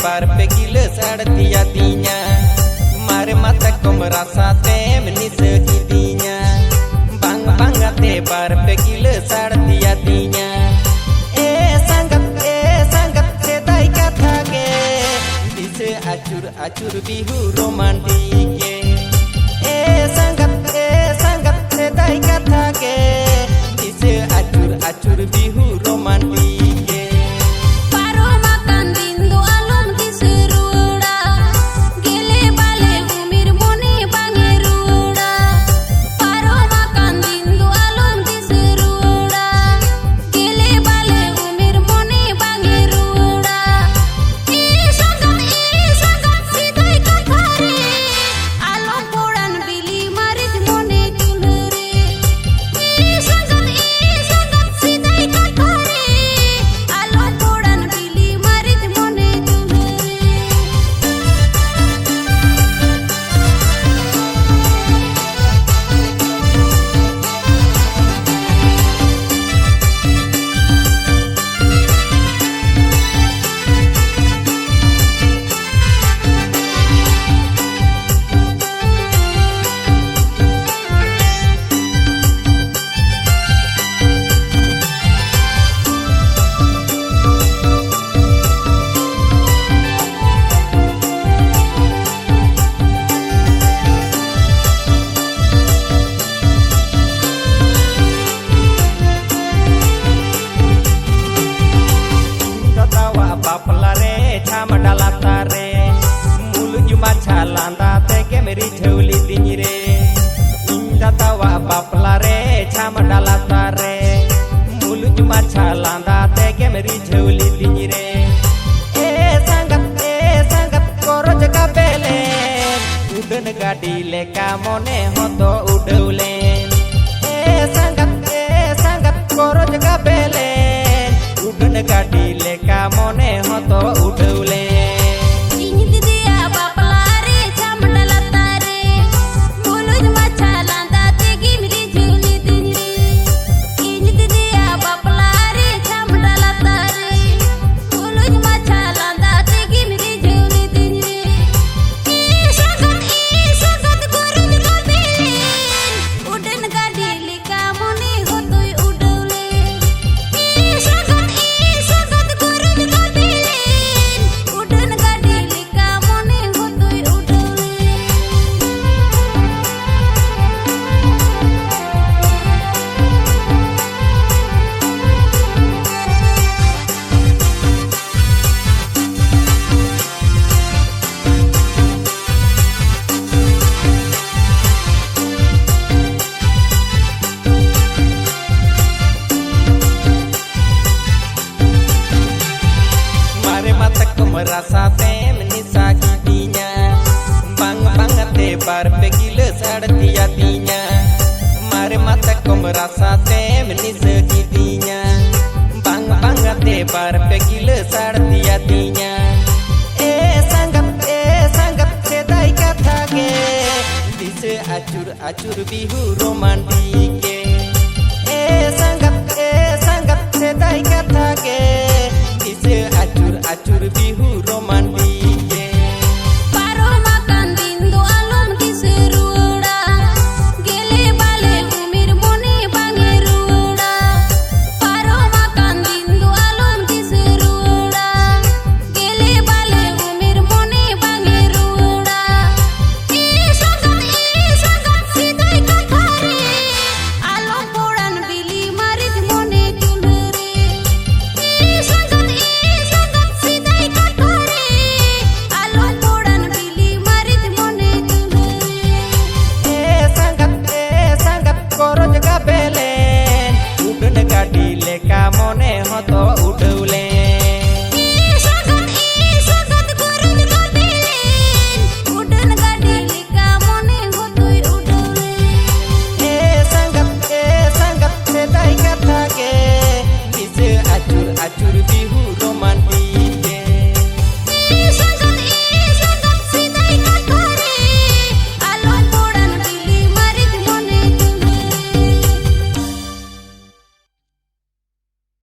bar pekila sartia tinya mare mata kom rasa tem ni segitinya bang bangate bar pekila sartia tinya sangat sedai kata ke bisa acur bihu romantik sangat sedai kata ke bisa acur bihu romantik landa teke meri juli dinire inda tawa baplare chama dalatare mulu juma chalanda teke meri juli dinire sangat koro jaga bele udan gadi leka mone hoto udaulen sangat koro jaga bele udan gadi leka mone hoto udaulen rasa tem ni sakitinya bang bangate bar pekila sartia tinya mare mata kom rasa tem ni sakitinya bang bangate bar pekila sartia tinya sangat sedai kata ke bisa acur bihu romantik